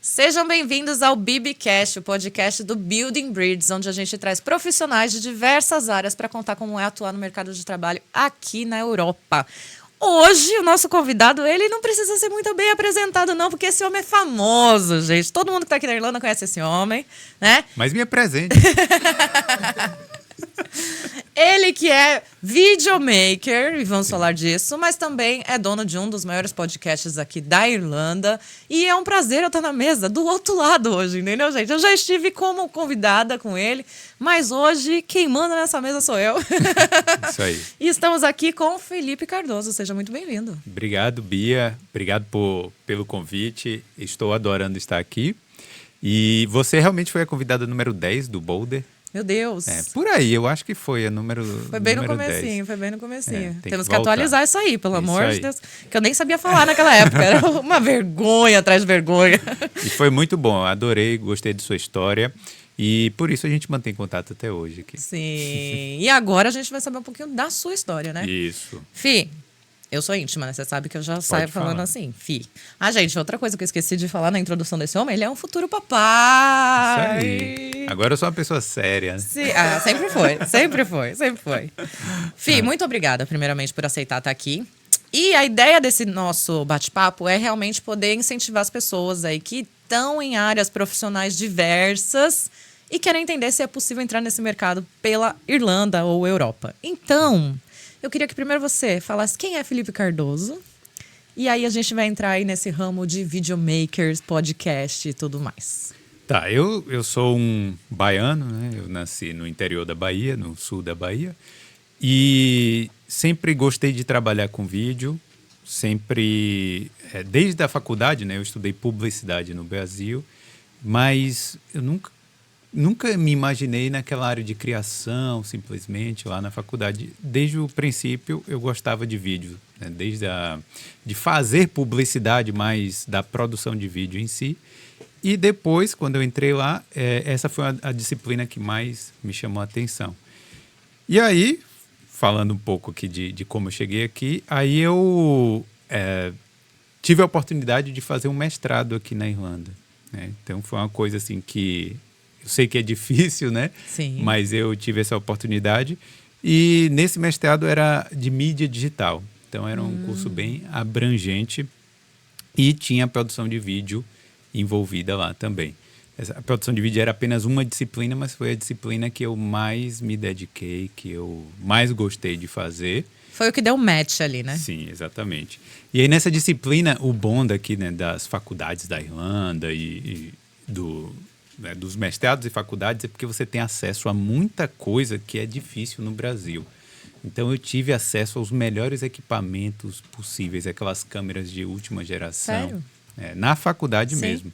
Sejam bem-vindos ao BBcast, o podcast do Building Bridges, onde a gente traz profissionais de diversas áreas para contar como é atuar no mercado de trabalho aqui na Europa. Hoje, o nosso convidado, ele não precisa ser muito bem apresentado, não, porque esse homem é famoso, gente. Todo mundo que está aqui na Irlanda conhece esse homem, né? Mas me apresente. Ele que é videomaker, e vamos falar disso, mas também é dono de um dos maiores podcasts aqui da Irlanda. E é um prazer eu estar na mesa do outro lado hoje, entendeu, gente? Eu já estive como convidada com ele, mas hoje quem manda nessa mesa sou eu. Isso aí. E estamos aqui com o Felipe Cardoso. Seja muito bem-vindo. Obrigado, Bia. Obrigado pelo convite. Estou adorando estar aqui. E você realmente foi a convidada número 10 do Boulder. Meu Deus. Por aí, eu acho que foi a número 10. Foi bem no comecinho, foi bem no comecinho. Tem Temos que que atualizar voltar. isso aí, pelo Isso amor aí. de Deus. Que eu nem sabia falar naquela época. Era uma vergonha atrás de vergonha. E foi muito bom, adorei, gostei de sua história. E por isso a gente mantém contato até hoje aqui. Sim. E agora a gente vai saber um pouquinho da sua história, né? Isso. Fih, eu sou íntima, né? Você sabe que eu já saio falando falar. assim, Fih. Ah, gente, outra coisa que eu esqueci de falar na introdução desse homem, ele é um futuro papai. Isso aí. Agora eu sou uma pessoa séria. Né? Sim, sempre foi. Fih, muito obrigada, primeiramente, por aceitar estar aqui. E a ideia desse nosso bate-papo é realmente poder incentivar as pessoas aí que estão em áreas profissionais diversas e querem entender se é possível entrar nesse mercado pela Irlanda ou Europa. Então, eu queria que primeiro você falasse quem é Felipe Cardoso. E aí a gente vai entrar aí nesse ramo de videomakers, podcast e tudo mais. Tá, eu sou um baiano, né? Eu nasci no interior da Bahia, no sul da Bahia. E sempre gostei de trabalhar com vídeo. Sempre, desde a faculdade, né? Eu estudei publicidade no Brasil. Mas eu nunca me imaginei naquela área de criação, simplesmente, lá na faculdade. Desde o princípio, eu gostava de vídeo, né? De fazer publicidade, mais da produção de vídeo em si. E depois, quando eu entrei lá, essa foi a disciplina que mais me chamou a atenção. E aí, falando um pouco aqui de como eu cheguei aqui, aí eu tive a oportunidade de fazer um mestrado aqui na Irlanda, né? Então, foi uma coisa assim que eu sei que é difícil, né? Sim. Mas eu tive essa oportunidade. E nesse mestrado era de mídia digital. Então, era um curso bem abrangente e tinha produção de vídeo envolvida lá também. A produção de vídeo era apenas uma disciplina, mas foi a disciplina que eu mais me dediquei, que eu mais gostei de fazer. Foi o que deu match ali, né? Sim, exatamente. E aí nessa disciplina, o bom daqui, né, das faculdades da Irlanda dos mestrados e faculdades é porque você tem acesso a muita coisa que é difícil no Brasil. Então eu tive acesso aos melhores equipamentos possíveis, aquelas câmeras de última geração. Sério? Na faculdade Sim. mesmo.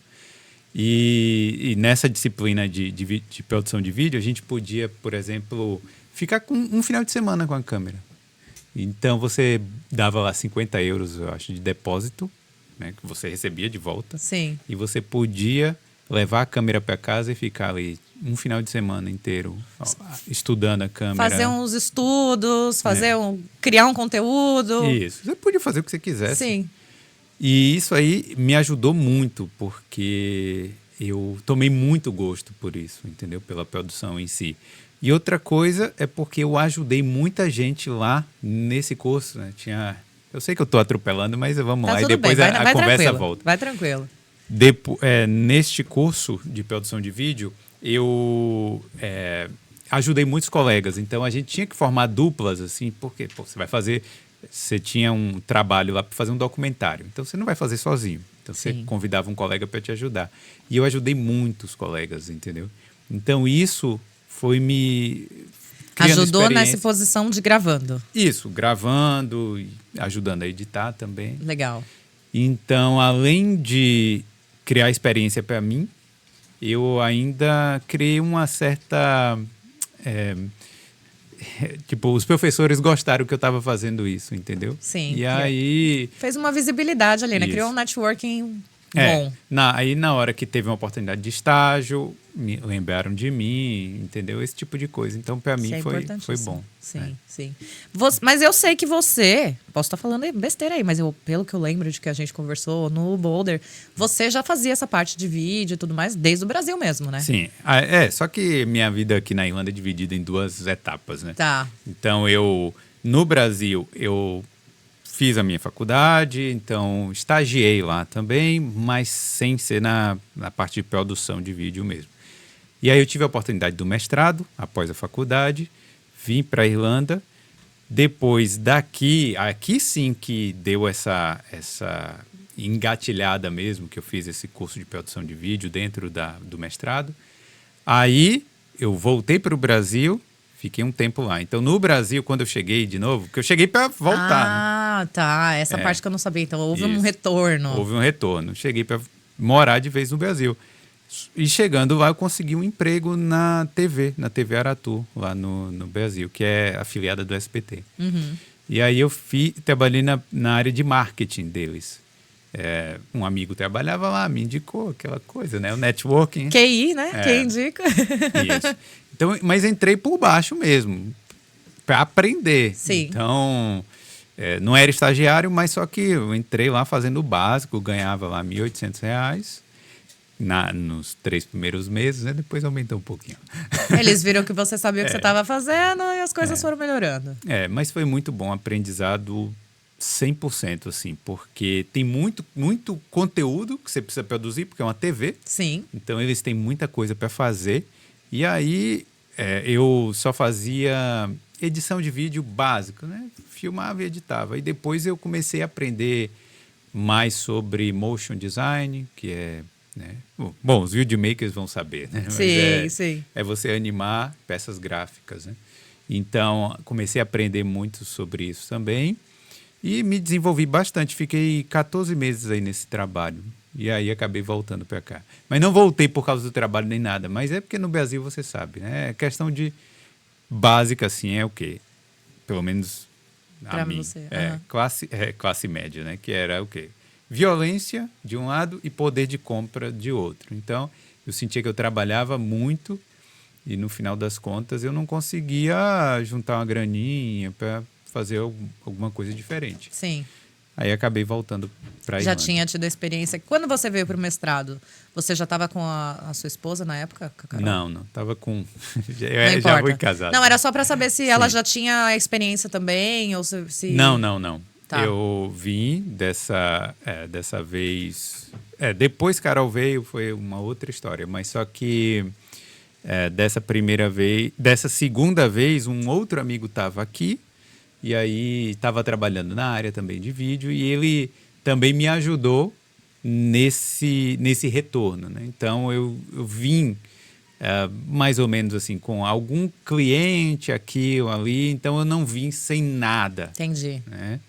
E nessa disciplina de produção de vídeo, a gente podia, por exemplo, ficar com um final de semana com a câmera. Então, você dava lá 50 euros, eu acho, de depósito, né, que você recebia de volta. Sim. E você podia levar a câmera para casa e ficar ali um final de semana inteiro estudando a câmera. Fazer uns estudos, criar um conteúdo. Isso. Você podia fazer o que você quisesse. Sim. E isso aí me ajudou muito, porque eu tomei muito gosto por isso, entendeu? Pela produção em si. E outra coisa é porque eu ajudei muita gente lá nesse curso, né? Eu sei que eu estou atropelando, mas vamos lá. E depois bem. a conversa tranquilo. volta. Vai tranquilo. Neste curso de produção de vídeo, eu ajudei muitos colegas. Então, a gente tinha que formar duplas, assim, porque você tinha um trabalho lá para fazer um documentário. Então, você não vai fazer sozinho. Então, Sim. você convidava um colega para te ajudar. E eu ajudei muitos colegas, entendeu? Então, isso foi me criando Ajudou experiência. nessa posição de gravando. Isso, gravando, e ajudando a editar também. Legal. Então, além de criar experiência para mim, eu ainda criei uma certa... os professores gostaram que eu estava fazendo isso, entendeu? Sim. E aí... Fez uma visibilidade ali, né? Isso. Criou um networking bom. Aí na hora que teve uma oportunidade de estágio, me lembraram de mim, entendeu? Esse tipo de coisa. Então, para mim, foi bom. Sim, sim. Mas eu sei que você, posso estar falando besteira aí, mas pelo que eu lembro de que a gente conversou no Boulder, você já fazia essa parte de vídeo e tudo mais desde o Brasil mesmo, né? Sim. Só que minha vida aqui na Irlanda é dividida em 2 etapas, né? Tá. Então, no Brasil, eu fiz a minha faculdade, então estagiei lá também, mas sem ser na parte de produção de vídeo mesmo. E aí eu tive a oportunidade do mestrado, após a faculdade, vim para a Irlanda. Depois aqui sim que deu essa engatilhada mesmo, que eu fiz esse curso de produção de vídeo dentro do mestrado. Aí eu voltei para o Brasil, fiquei um tempo lá. Então, no Brasil, quando eu cheguei de novo, porque eu cheguei para voltar. Tá. Essa parte que eu não sabia. Então, houve um Isso. retorno. Houve um retorno. Cheguei para morar de vez no Brasil. E chegando lá, eu consegui um emprego na TV Aratu, lá no Brasil, que é afiliada do SBT. Uhum. E aí eu trabalhei na área de marketing deles. Um amigo trabalhava lá, me indicou aquela coisa, né? O networking. QI, né? Quem indica. Isso. Então, mas entrei por baixo mesmo, para aprender. Sim. Então, não era estagiário, mas só que eu entrei lá fazendo o básico, ganhava lá R$1.800 nos 3 primeiros meses, né? Depois aumentou um pouquinho. Eles viram que você sabia o que você estava fazendo e as coisas foram melhorando. Mas foi muito bom, aprendizado 100%, assim, porque tem muito conteúdo que você precisa produzir, porque é uma TV. Sim. Então, eles têm muita coisa para fazer. E aí, eu só fazia edição de vídeo básica, né? Filmava e editava. E depois eu comecei a aprender mais sobre motion design, que é... né? Bom, os videomakers vão saber, né? Sim, sim. É você animar peças gráficas, né? Então, comecei a aprender muito sobre isso também e me desenvolvi bastante. Fiquei 14 meses aí nesse trabalho e aí acabei voltando para cá. Mas não voltei por causa do trabalho nem nada, mas é porque no Brasil você sabe, né? questão de básica, assim, é o quê? Pelo menos a mim. Você. Classe média, né? Que era o quê? Violência de um lado e poder de compra de outro. Então, eu sentia que eu trabalhava muito e, no final das contas, eu não conseguia juntar uma graninha para fazer alguma coisa diferente. Sim. Aí acabei voltando para a Já Irlanda. tinha tido experiência. Quando você veio para o mestrado, você já estava com a sua esposa na época, Carol? Não. Estava com... Não já fui casado. Não, era só para saber se ela já tinha experiência também ou se... Não. Tá. Eu vim dessa vez... depois Carol veio, foi uma outra história. Mas só que dessa segunda vez, um outro amigo estava aqui. E aí estava trabalhando na área também de vídeo. E ele também me ajudou nesse retorno, né? Então, eu vim... mais ou menos assim, com algum cliente aqui ou ali. Então, eu não vim sem nada. Entendi. Né?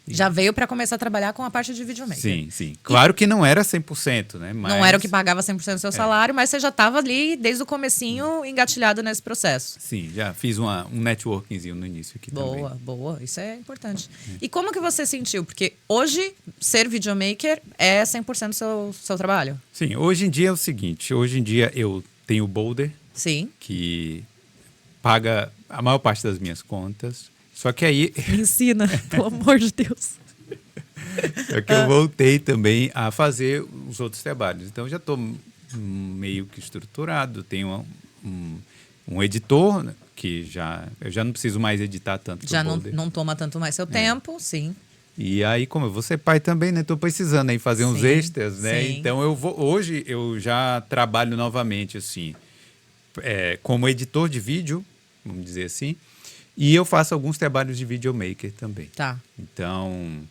Já veio para começar a trabalhar com a parte de videomaker. Sim. Claro que não era 100%, né? Mas... Não era o que pagava 100% do seu salário, mas você já estava ali desde o comecinho engatilhado nesse processo. Sim, já fiz um networkingzinho no início aqui também. Boa. Isso é importante. E como que você sentiu? Porque hoje, ser videomaker é 100% do seu trabalho. Sim, hoje em dia é o seguinte. Hoje em dia eu tenho o Boulder. Sim. Que paga a maior parte das minhas contas. Só que aí... Me ensina, pelo amor de Deus. Só que eu voltei também a fazer os outros trabalhos. Então, já estou meio que estruturado. Tenho um editor, né, que eu já não preciso mais editar tanto. Já não toma tanto mais seu tempo, sim. E aí, como eu vou ser pai também, né? Estou precisando aí fazer uns extras, né? Sim. Então, hoje eu já trabalho novamente, assim, como editor de vídeo, vamos dizer assim. E eu faço alguns trabalhos de videomaker também. Tá. Então,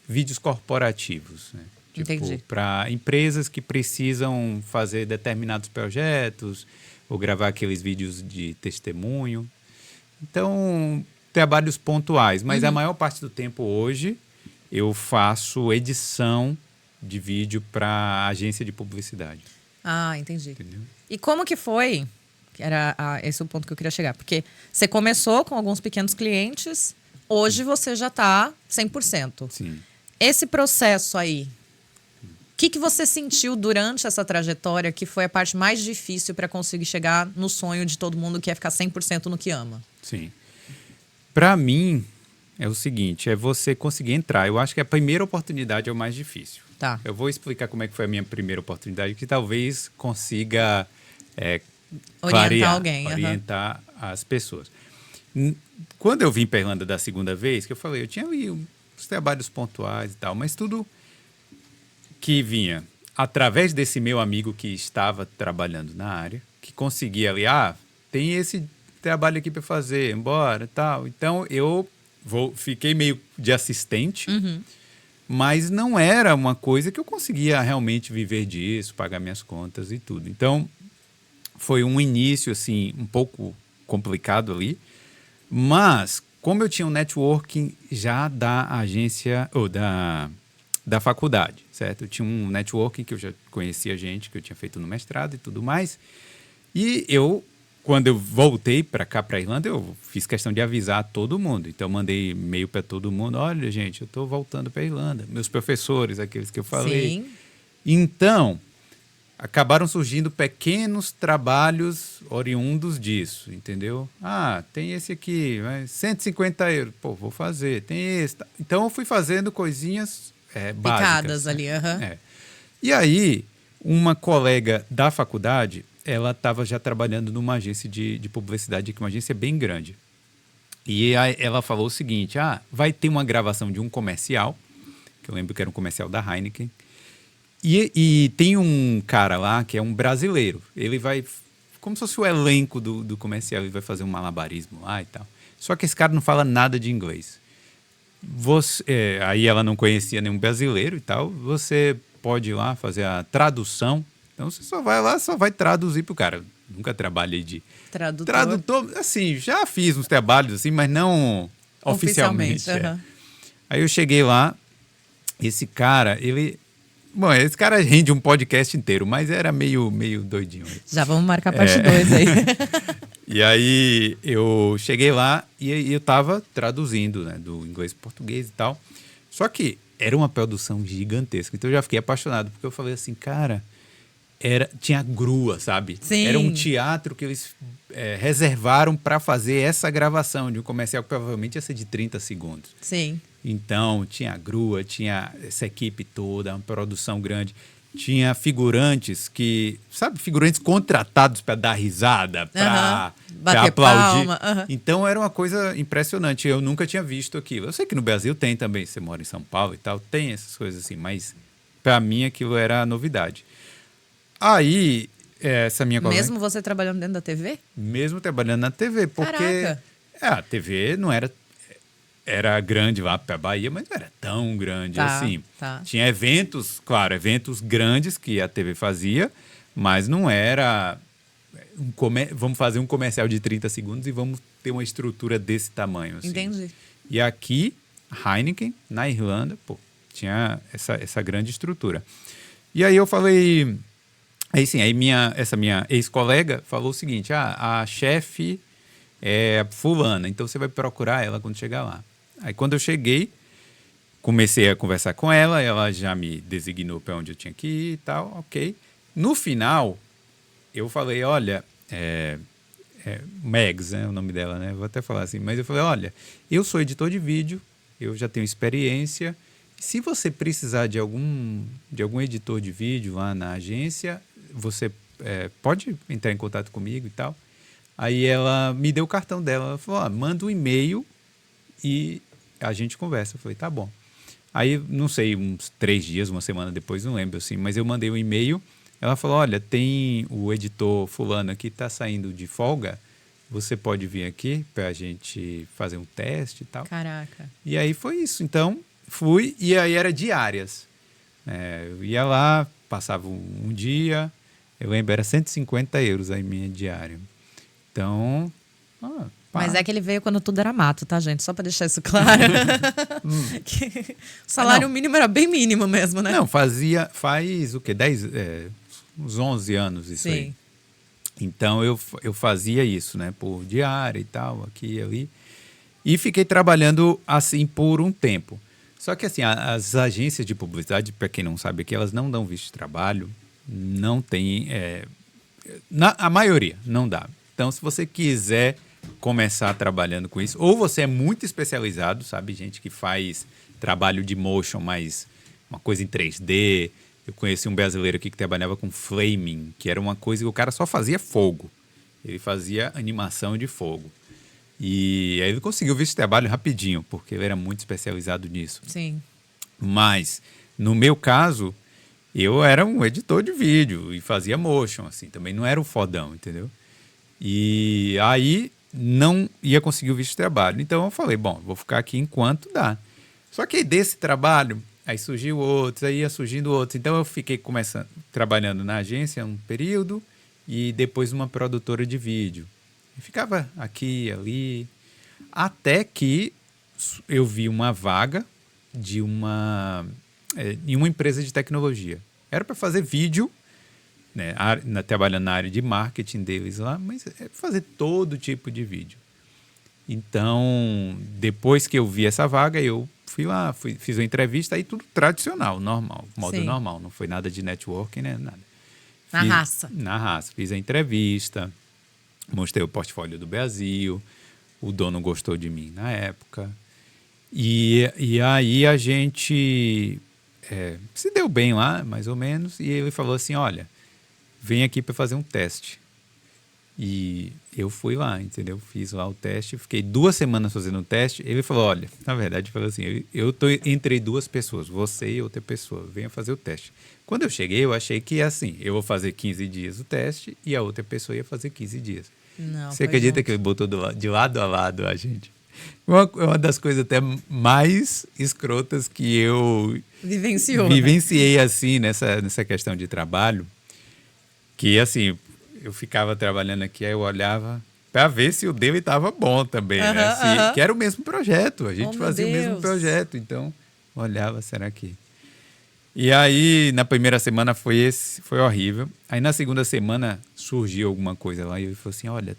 vídeos corporativos, né? Entendi. Para empresas que precisam fazer determinados projetos ou gravar aqueles vídeos de testemunho. Então, trabalhos pontuais. Mas a maior parte do tempo hoje eu faço edição de vídeo para agência de publicidade. Ah, entendi. Entendeu? E como que foi? Esse é o ponto que eu queria chegar. Porque você começou com alguns pequenos clientes, hoje você já está 100%. Sim. Esse processo aí, que você sentiu durante essa trajetória que foi a parte mais difícil para conseguir chegar no sonho de todo mundo, que é ficar 100% no que ama? Sim. Para mim, é o seguinte, é você conseguir entrar. Eu acho que a primeira oportunidade é o mais difícil. Tá. Eu vou explicar como é que foi a minha primeira oportunidade, que talvez consiga orientar as pessoas. Quando eu vim para Irlanda da segunda vez, que eu falei, eu tinha ali uns trabalhos pontuais e tal, mas tudo que vinha através desse meu amigo que estava trabalhando na área, que conseguia ali, tem esse trabalho aqui para fazer, embora, tal. Então, eu fiquei meio de assistente, mas não era uma coisa que eu conseguia realmente viver disso, pagar minhas contas e tudo. Então, foi um início, assim, um pouco complicado ali, mas como eu tinha um networking já da agência, ou da faculdade, certo? Eu tinha um networking que eu já conhecia gente, que eu tinha feito no mestrado e tudo mais. E quando eu voltei para cá, para a Irlanda, eu fiz questão de avisar todo mundo. Então, eu mandei e-mail para todo mundo. Olha, gente, eu estou voltando para a Irlanda. Meus professores, aqueles que eu falei. Sim. Então, acabaram surgindo pequenos trabalhos oriundos disso, entendeu? Tem esse aqui, 150 euros. Pô, vou fazer. Tem esse. Então, eu fui fazendo coisinhas picadas básicas, ali, E aí, uma colega da faculdade, ela estava já trabalhando numa agência de publicidade, que é uma agência bem grande. E aí ela falou o seguinte, vai ter uma gravação de um comercial, que eu lembro que era um comercial da Heineken, e tem um cara lá que é um brasileiro. Ele vai, como se fosse o elenco do comercial, ele vai fazer um malabarismo lá e tal. Só que esse cara não fala nada de inglês. Aí ela não conhecia nenhum brasileiro e tal, você pode ir lá fazer a tradução. Então você só vai lá, só vai traduzir pro cara. Nunca trabalhei de tradutor. Assim, já fiz uns trabalhos assim, mas não oficialmente. Aí eu cheguei lá, esse cara, esse cara rende um podcast inteiro, mas era meio doidinho. Já vamos marcar parte 2 aí. E aí eu cheguei lá e eu tava traduzindo, né, do inglês para português e tal. Só que era uma produção gigantesca. Então eu já fiquei apaixonado, porque eu falei assim, cara, tinha grua, sabe? Sim. Era um teatro que eles reservaram para fazer essa gravação de um comercial que provavelmente ia ser de 30 segundos. Sim. Então, tinha grua, tinha essa equipe toda, uma produção grande. Tinha figurantes figurantes contratados para dar risada, para aplaudir. Palma, Então, era uma coisa impressionante. Eu nunca tinha visto aquilo. Eu sei que no Brasil tem também, você mora em São Paulo e tal, tem essas coisas assim, mas para mim aquilo era novidade. Aí, essa minha colega... Mesmo você trabalhando dentro da TV? Mesmo trabalhando na TV, porque... Caraca. A TV não era... Era grande lá para a Bahia, mas não era tão grande assim. Tá. Tinha eventos, claro, eventos grandes que a TV fazia, mas não era... Vamos fazer um comercial de 30 segundos e vamos ter uma estrutura desse tamanho. Assim. Entendi. E aqui, Heineken, na Irlanda, tinha essa grande estrutura. E aí eu falei... Aí sim, essa minha ex-colega falou o seguinte, a chefe é fulana, então você vai procurar ela quando chegar lá. Aí quando eu cheguei, comecei a conversar com ela, ela já me designou para onde eu tinha que ir e tal, ok. No final, eu falei, olha, Megs, né, o nome dela, né? Vou até falar assim, mas eu falei, olha, eu sou editor de vídeo, eu já tenho experiência, se você precisar de algum editor de vídeo lá na agência, você pode entrar em contato comigo e tal. Aí ela me deu o cartão dela, ela falou, manda um e-mail e a gente conversa. Eu falei, tá bom. Aí, não sei, uns 3 dias, uma semana depois, não lembro assim, mas eu mandei um e-mail, ela falou, olha, tem o editor fulano aqui, tá saindo de folga, você pode vir aqui pra gente fazer um teste e tal. Caraca. E aí foi isso. Então, fui e aí era diárias. Eu ia lá, passava um dia, eu lembro, era 150 euros a minha diária. Então... Mas é que ele veio quando tudo era mato, tá, gente? Só pra deixar isso claro. O salário mínimo era bem mínimo mesmo, né? Não, faz o quê? Uns 11 anos isso aí. Então, eu fazia isso, né? Por diária e tal, aqui e ali. E fiquei trabalhando assim por um tempo. Só que assim, as agências de publicidade, para quem não sabe aqui, elas não dão visto de trabalho, não tem... a maioria não dá. Então, se você quiser começar trabalhando com isso, ou você é muito especializado, sabe? Gente que faz trabalho de motion, mas uma coisa em 3D. Eu conheci um brasileiro aqui que trabalhava com flaming, que era uma coisa que o cara só fazia fogo. Ele fazia animação de fogo. E aí ele conseguiu visto de trabalho rapidinho, porque ele era muito especializado nisso. Sim. Mas, no meu caso, eu era um editor de vídeo e fazia motion, assim. Também não era um fodão, entendeu? E aí não ia conseguir o visto de trabalho. Então eu falei, bom, vou ficar aqui enquanto dá. Só que desse trabalho, aí surgiu outros, aí ia surgindo outros. Então eu fiquei trabalhando na agência um período e depois numa produtora de vídeo. E ficava aqui, ali, até que eu vi uma vaga de em uma empresa de tecnologia. Era para fazer vídeo, né, trabalhando na área de marketing deles lá, mas é fazer todo tipo de vídeo. Então, depois que eu vi essa vaga, eu fui lá, fiz uma entrevista, aí tudo tradicional, normal, modo Sim. normal, não foi nada de networking, né, nada. Na raça. Na raça. Fiz a entrevista, mostrei o portfólio do Brasil, o dono gostou de mim na época. E aí a gente se deu bem lá, mais ou menos, e ele falou assim, olha, vem aqui para fazer um teste. E eu fui lá, entendeu? Fiz lá o teste, fiquei 2 semanas fazendo o teste. Ele falou, olha, na verdade, falou assim, eu tô entre 2 pessoas, você e outra pessoa, venha fazer o teste. Quando eu cheguei, eu achei que ia assim, eu vou fazer 15 dias o teste e a outra pessoa ia fazer 15 dias. Não, Você acredita que ele botou de lado a lado a gente? Uma das coisas até mais escrotas que eu vivenciei assim, nessa questão de trabalho, que assim, eu ficava trabalhando aqui, aí eu olhava para ver se o dele estava bom também, né? Que era o mesmo projeto, a gente fazia o mesmo projeto, então olhava, será que... E aí, na primeira semana foi horrível. Aí na segunda semana surgiu alguma coisa lá e ele falou assim, olha,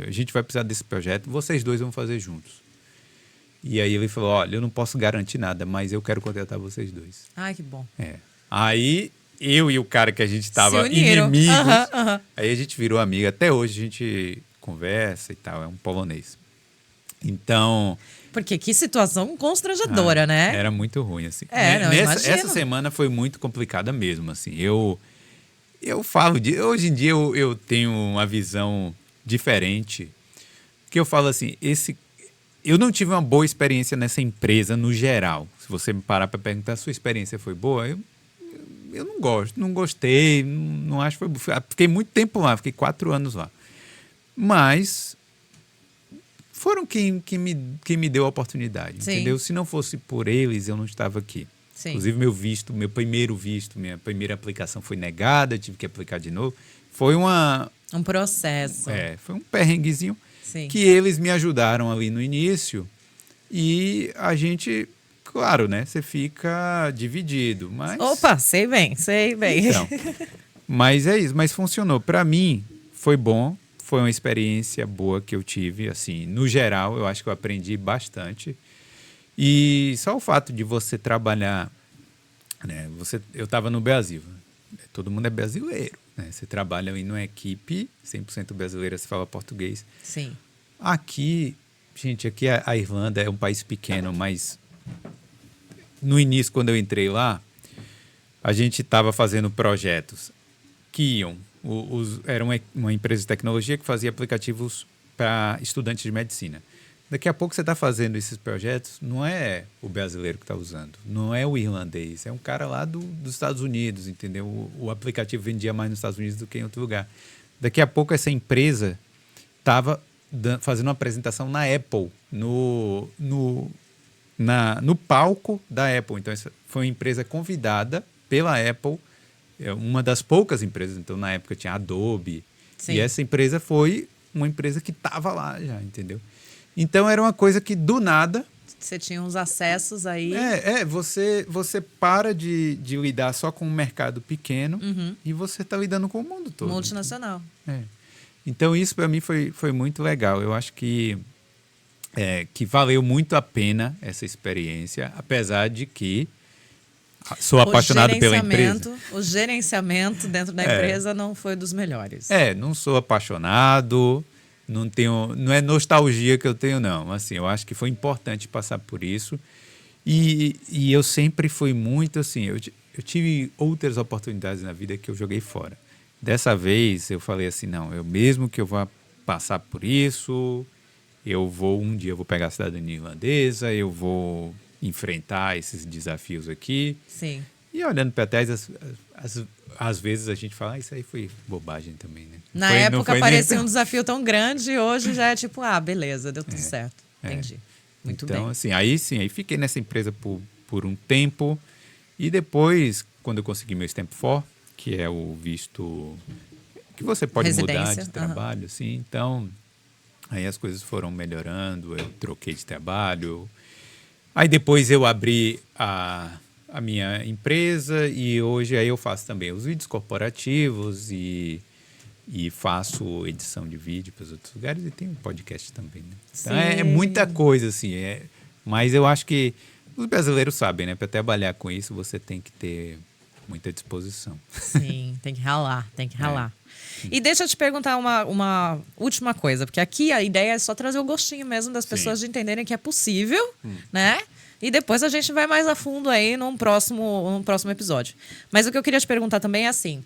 a gente vai precisar desse projeto, vocês dois vão fazer juntos. E aí ele falou, olha, eu não posso garantir nada, mas eu quero contratar vocês dois. Ai, que bom. Aí eu e o cara que a gente estava inimigos, aí a gente virou amigo. Até hoje a gente conversa e tal, é um polonês. Então... Porque que situação constrangedora, né? Era muito ruim, assim. Essa semana foi muito complicada mesmo, assim. Eu falo hoje em dia eu tenho uma visão diferente, que eu falo assim, eu não tive uma boa experiência nessa empresa no geral. Se você me parar para perguntar, sua experiência foi boa? Eu não gostei, não acho que foi... Fiquei muito tempo lá, fiquei 4 anos lá. Mas foram quem me deu a oportunidade, entendeu? Se não fosse por eles, eu não estava aqui. Sim. Inclusive, meu primeiro visto, minha primeira aplicação foi negada, tive que aplicar de novo. Foi um processo. Foi um perrenguezinho. Sim. Que eles me ajudaram ali no início e a gente, claro, né? Você fica dividido, mas... Opa, sei bem. Então, mas é isso, mas funcionou. Para mim, foi bom. Foi uma experiência boa que eu tive, assim, no geral, eu acho que eu aprendi bastante. E só o fato de você trabalhar, né? Eu estava no Brasil, todo mundo é brasileiro, né? Você trabalha em uma equipe 100% brasileira, você fala português. Sim. Aqui, gente, a Irlanda é um país pequeno, mas no início, quando eu entrei lá, a gente estava fazendo projetos que iam... Era uma empresa de tecnologia que fazia aplicativos para estudantes de medicina. Daqui a pouco você está fazendo esses projetos, não é o brasileiro que está usando, não é o irlandês, é um cara lá dos Estados Unidos, entendeu? O aplicativo vendia mais nos Estados Unidos do que em outro lugar. Daqui a pouco essa empresa estava fazendo uma apresentação na Apple, no palco da Apple. Então, essa foi uma empresa convidada pela Apple, uma das poucas empresas, então na época tinha Adobe. Sim. E essa empresa foi uma empresa que estava lá já, entendeu? Então era uma coisa que do nada... Você tinha uns acessos aí... Você para de lidar só com um mercado pequeno e você está lidando com o mundo todo. Multinacional. Então isso para mim foi muito legal. Eu acho que que valeu muito a pena essa experiência, apesar de que sou apaixonado pela empresa. O gerenciamento dentro da empresa não foi dos melhores. Não sou apaixonado, não é nostalgia que eu tenho, não. Assim, eu acho que foi importante passar por isso. E eu sempre fui muito assim, eu tive outras oportunidades na vida que eu joguei fora. Dessa vez eu falei assim, não, mesmo que eu vá passar por isso, um dia eu vou pegar a cidadania irlandesa, eu vou enfrentar esses desafios aqui. Sim. E olhando para trás, às vezes a gente fala, isso aí foi bobagem também, né? Na época parecia um desafio tão grande e hoje já é tipo, beleza, deu tudo certo. Entendi. Muito bem. Então, assim, aí fiquei nessa empresa por um tempo e depois, quando eu consegui meu Stamp 4, que é o visto que você pode mudar de trabalho, assim, então aí as coisas foram melhorando, eu troquei de trabalho. Aí depois eu abri a minha empresa e hoje aí eu faço também os vídeos corporativos e faço edição de vídeo para os outros lugares e tem um podcast também, né? Então é muita coisa, assim. Mas eu acho que os brasileiros sabem, né? Para trabalhar com isso, você tem que ter muita disposição. Sim, tem que ralar. E deixa eu te perguntar uma última coisa, porque aqui a ideia é só trazer o gostinho mesmo das pessoas de entenderem que é possível, né? E depois a gente vai mais a fundo aí num próximo episódio. Mas o que eu queria te perguntar também é assim,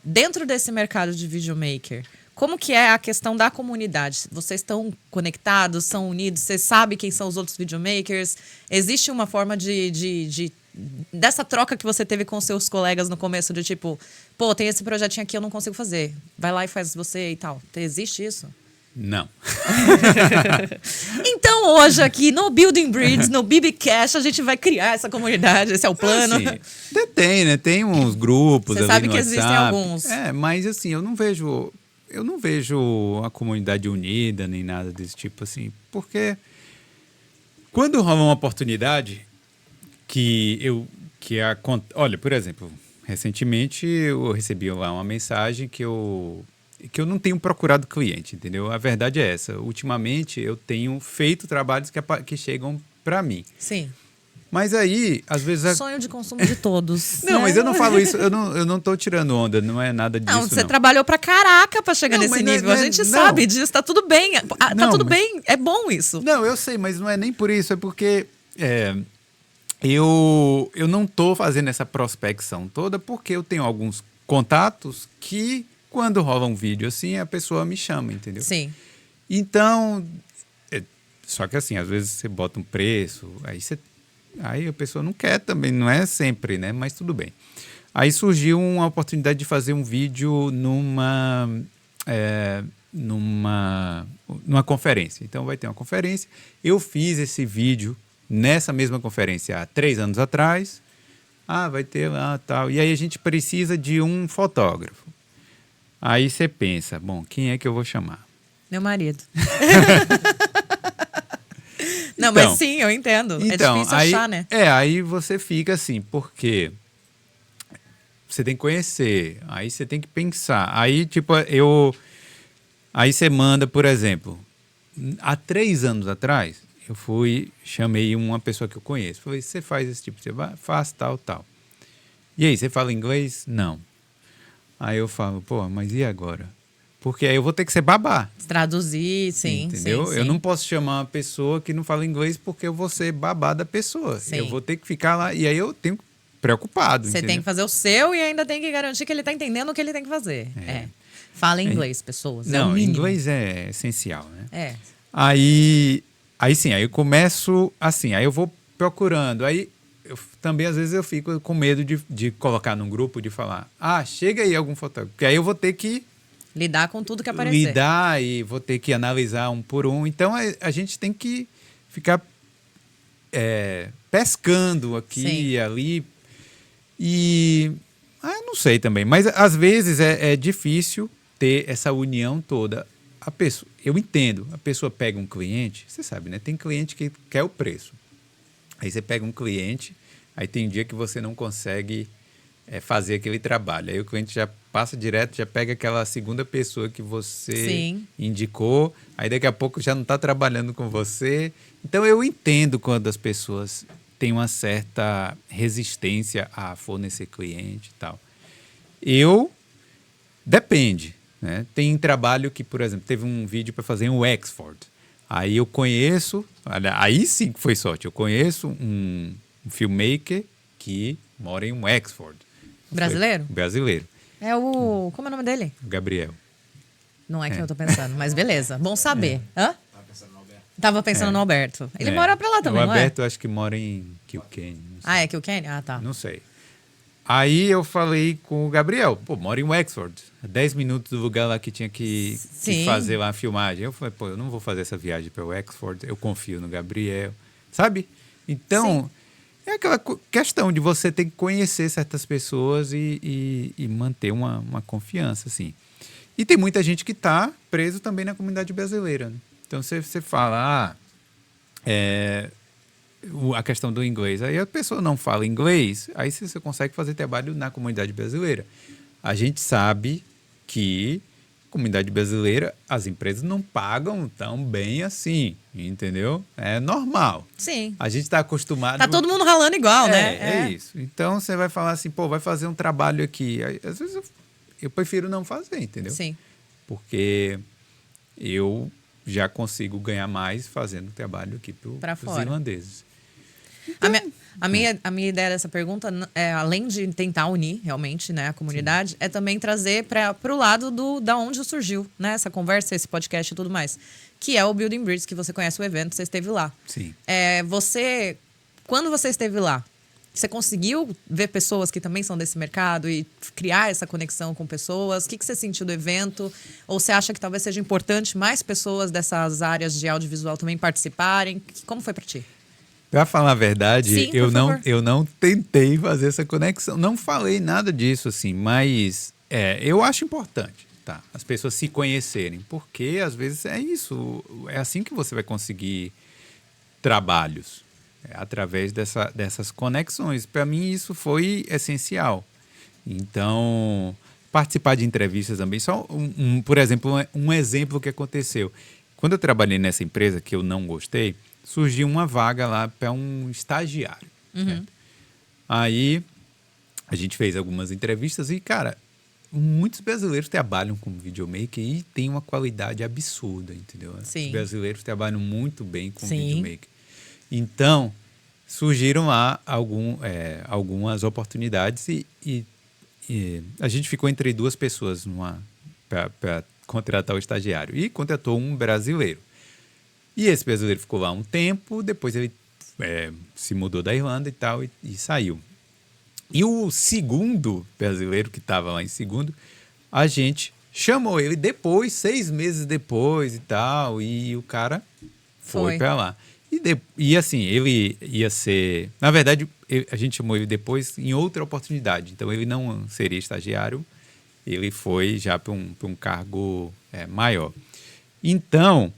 dentro desse mercado de videomaker, como que é a questão da comunidade? Vocês estão conectados, são unidos? Você sabe quem são os outros videomakers? Existe uma forma dessa troca que você teve com seus colegas no começo, de tipo, pô, tem esse projetinho aqui, eu não consigo fazer. Vai lá e faz você e tal. Existe isso? Não. Então, hoje aqui no Building Bridge, no BBcast, a gente vai criar essa comunidade, esse é o plano. Assim, tem, né? Tem uns grupos ali no WhatsApp. Você sabe que existem alguns. Mas assim, eu não vejo a comunidade unida, nem nada desse tipo, assim, porque quando rola uma oportunidade olha, por exemplo, recentemente eu recebi lá uma mensagem que eu não tenho procurado cliente, entendeu? A verdade é essa. Ultimamente, eu tenho feito trabalhos que chegam para mim. Sim. Mas aí, às vezes... Sonho de consumo de todos. Não, mas eu não falo isso, eu não tô tirando onda, não é nada disso, não. Você trabalhou pra caraca pra chegar nesse nível. A gente sabe disso, tá tudo bem. Bem, é bom isso. Não, eu sei, mas não é nem por isso, é porque... Eu não tô fazendo essa prospecção toda porque eu tenho alguns contatos que... Quando rola um vídeo assim, a pessoa me chama, entendeu? Sim. Então, só que assim, às vezes você bota um preço, aí a pessoa não quer também, não é sempre, né? Mas tudo bem. Aí surgiu uma oportunidade de fazer um vídeo numa conferência. Então vai ter uma conferência. Eu fiz esse vídeo nessa mesma conferência há 3 anos atrás. Vai ter lá tal. E aí a gente precisa de um fotógrafo. Aí você pensa, bom, quem é que eu vou chamar? Meu marido. Não, mas sim, eu entendo. Então, é difícil achar, né? Aí você fica assim, porque você tem que conhecer, aí você tem que pensar. Aí, tipo, aí você manda, por exemplo, há 3 anos atrás, chamei uma pessoa que eu conheço. Falei, você faz esse tipo, faz tal. E aí, você fala inglês? Não. Aí eu falo, pô, mas e agora? Porque aí eu vou ter que ser babá. Traduzir, sim. Entendeu? Sim. Eu não posso chamar uma pessoa que não fala inglês porque eu vou ser babá da pessoa. Sim. Eu vou ter que ficar lá. E aí eu tenho preocupado. Você tem que fazer o seu e ainda tem que garantir que ele está entendendo o que ele tem que fazer. Fala inglês, pessoas. Não, inglês é essencial, né? É. Aí sim, aí eu começo assim, aí eu vou procurando. Aí também, às vezes, eu fico com medo de colocar num grupo, de falar, chega aí algum fotógrafo. Porque aí eu vou ter que... lidar com tudo que aparecer. Lidar e vou ter que analisar um por um. Então, a gente tem que ficar pescando aqui e ali. E... eu não sei também. Mas, às vezes, é difícil ter essa união toda. Eu entendo. A pessoa pega um cliente, você sabe, né? Tem cliente que quer o preço. Aí você pega um cliente, aí tem um dia que você não consegue fazer aquele trabalho. Aí o cliente já passa direto, já pega aquela segunda pessoa que você indicou, aí daqui a pouco já não está trabalhando com você. Então eu entendo quando as pessoas têm uma certa resistência a fornecer cliente e tal. Depende, né? Tem trabalho que, por exemplo, teve um vídeo para fazer em Wexford. Aí eu conheço, aí sim foi sorte, eu conheço um filmmaker que mora em Wexford. Brasileiro? Brasileiro. É o... Como é o nome dele? Gabriel. Não é quem eu tô pensando, mas beleza. Bom saber. Hã? Tava pensando no Alberto. Ele mora pra lá também, não é? O Alberto acho que mora em Kilkenny. É Kilkenny? Ah, tá. Não sei. Aí eu falei com o Gabriel, mora em Wexford, 10 minutos do lugar lá que tinha que fazer lá a filmagem. Eu falei, eu não vou fazer essa viagem para Wexford, eu confio no Gabriel, sabe? Então, é aquela questão de você ter que conhecer certas pessoas e manter uma confiança, assim. E tem muita gente que está preso também na comunidade brasileira, né? Então, você fala, a questão do inglês. Aí a pessoa não fala inglês, aí você consegue fazer trabalho na comunidade brasileira. A gente sabe que comunidade brasileira, as empresas não pagam tão bem assim, entendeu? É normal. Sim. A gente está acostumado... Tá todo mundo ralando igual, né? É isso. Então, você vai falar assim, vai fazer um trabalho aqui. Aí, às vezes eu prefiro não fazer, entendeu? Sim. Porque eu já consigo ganhar mais fazendo trabalho aqui para os irlandeses. Então, a minha ideia dessa pergunta, além de tentar unir realmente, né, a comunidade, é também trazer para o lado da onde surgiu, né, essa conversa, esse podcast e tudo mais, que é o Building Bridges, que você conhece o evento, você esteve lá. Sim. Quando você esteve lá, você conseguiu ver pessoas que também são desse mercado e criar essa conexão com pessoas? O que você sentiu do evento? Ou você acha que talvez seja importante mais pessoas dessas áreas de audiovisual também participarem? Como foi para ti? Para falar a verdade, Sim, eu não tentei fazer essa conexão. Não falei nada disso, assim, mas eu acho importante, tá? As pessoas se conhecerem, porque às vezes é isso. É assim que você vai conseguir trabalhos, através dessas conexões. Para mim, isso foi essencial. Então, participar de entrevistas também. Só, por exemplo, um exemplo que aconteceu. Quando eu trabalhei nessa empresa, que eu não gostei, surgiu uma vaga lá para um estagiário. Certo? Aí a gente fez algumas entrevistas e, cara, muitos brasileiros trabalham como videomaker e tem uma qualidade absurda, entendeu? Sim. Os brasileiros trabalham muito bem com videomaker. Então, surgiram lá algumas oportunidades e a gente ficou entre duas pessoas para contratar o estagiário. E contratou um brasileiro. E esse brasileiro ficou lá um tempo, depois ele se mudou da Irlanda e tal, e saiu. E o segundo brasileiro, que estava lá em segundo, a gente chamou ele depois, 6 meses depois e tal, e o cara foi para lá. E assim, ele ia ser... Na verdade, a gente chamou ele depois em outra oportunidade, então ele não seria estagiário, ele foi já para um cargo maior. Então...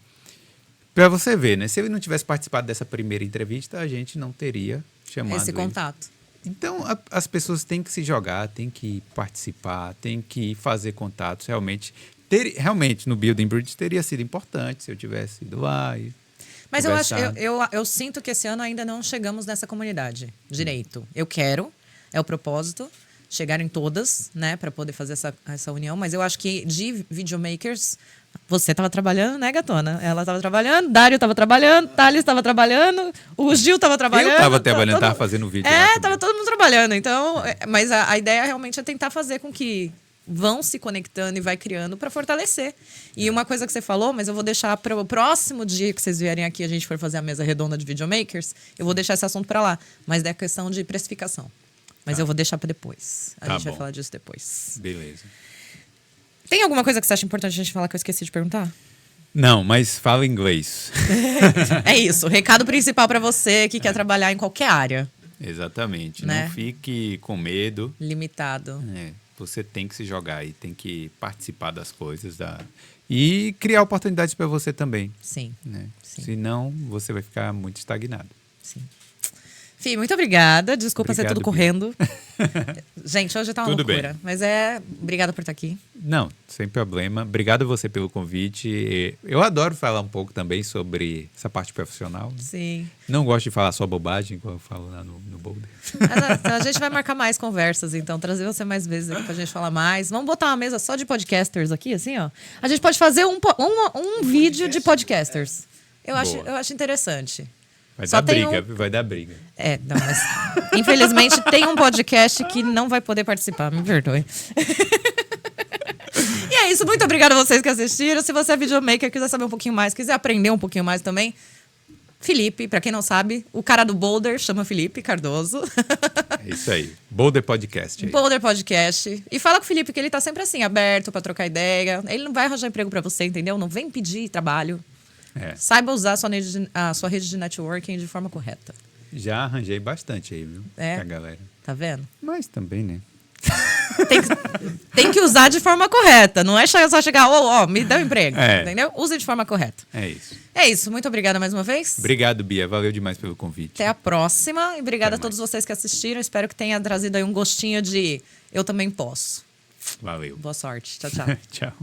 Para você ver, né? Se ele não tivesse participado dessa primeira entrevista, a gente não teria chamado esse contato. Então, as pessoas têm que se jogar, têm que participar, têm que fazer contatos. Realmente, no Building Bridge teria sido importante se eu tivesse ido lá e Mas eu sinto que esse ano ainda não chegamos nessa comunidade direito. Eu quero, é o propósito, chegar em todas, né? Para poder fazer essa união. Mas eu acho que de videomakers... Você estava trabalhando, né, gatona? Ela estava trabalhando, Dário estava trabalhando, Thales estava trabalhando, o Gil estava trabalhando. Eu estava trabalhando, estava fazendo vídeo. Estava todo mundo trabalhando. Então, mas a ideia realmente é tentar fazer com que vão se conectando e vai criando para fortalecer. E uma coisa que você falou, mas eu vou deixar para o próximo dia que vocês vierem aqui, a gente for fazer a mesa redonda de videomakers, eu vou deixar esse assunto para lá. Mas é questão de precificação. Mas eu vou deixar para depois. A gente vai falar disso depois. Beleza. Tem alguma coisa que você acha importante a gente falar que eu esqueci de perguntar? Não, mas fala inglês. É isso. O recado principal para você que quer trabalhar em qualquer área. Exatamente. Né? Não fique com medo. Limitado. Você tem que se jogar e tem que participar das coisas. E criar oportunidades para você também. Sim. Né? Sim. Senão, você vai ficar muito estagnado. Sim. Fih, muito obrigada. Desculpa ser Obrigado, tudo Bia. correndo. Gente, hoje tá uma Tudo loucura. bem. Mas obrigada por estar aqui. Não, sem problema. Obrigado a você pelo convite. Eu adoro falar um pouco também sobre essa parte profissional. Sim. Não gosto de falar só bobagem, igual eu falo lá no Boulder. A gente vai marcar mais conversas, então. Trazer você mais vezes aqui pra gente falar mais. Vamos botar uma mesa só de podcasters aqui, assim, ó. A gente pode fazer um vídeo de podcasters. Eu acho interessante. Vai Só dar tem briga, vai dar briga. Não, mas infelizmente tem um podcast que não vai poder participar, me perdoe. E é isso, muito obrigada a vocês que assistiram. Se você é videomaker, quiser saber um pouquinho mais, quiser aprender um pouquinho mais também, Felipe, pra quem não sabe, o cara do Boulder chama Felipe Cardoso. É isso aí. Boulder Podcast. Aí. Boulder Podcast. E fala com o Felipe que ele tá sempre assim, aberto pra trocar ideia. Ele não vai arranjar emprego pra você, entendeu? Não vem pedir trabalho. É. Saiba usar a sua rede de networking de forma correta. Já arranjei bastante aí, viu? Com a galera. Tá vendo? Mas também, né? Tem que usar de forma correta. Não é só chegar, me dá um emprego. Entendeu? Use de forma correta. É isso. É isso. Muito obrigada mais uma vez. Obrigado, Bia. Valeu demais pelo convite. Até a próxima. E obrigada Até a todos mais. vocês que assistiram. Espero que tenha trazido aí um gostinho de eu também posso. Valeu. Boa sorte. Tchau, tchau. Tchau.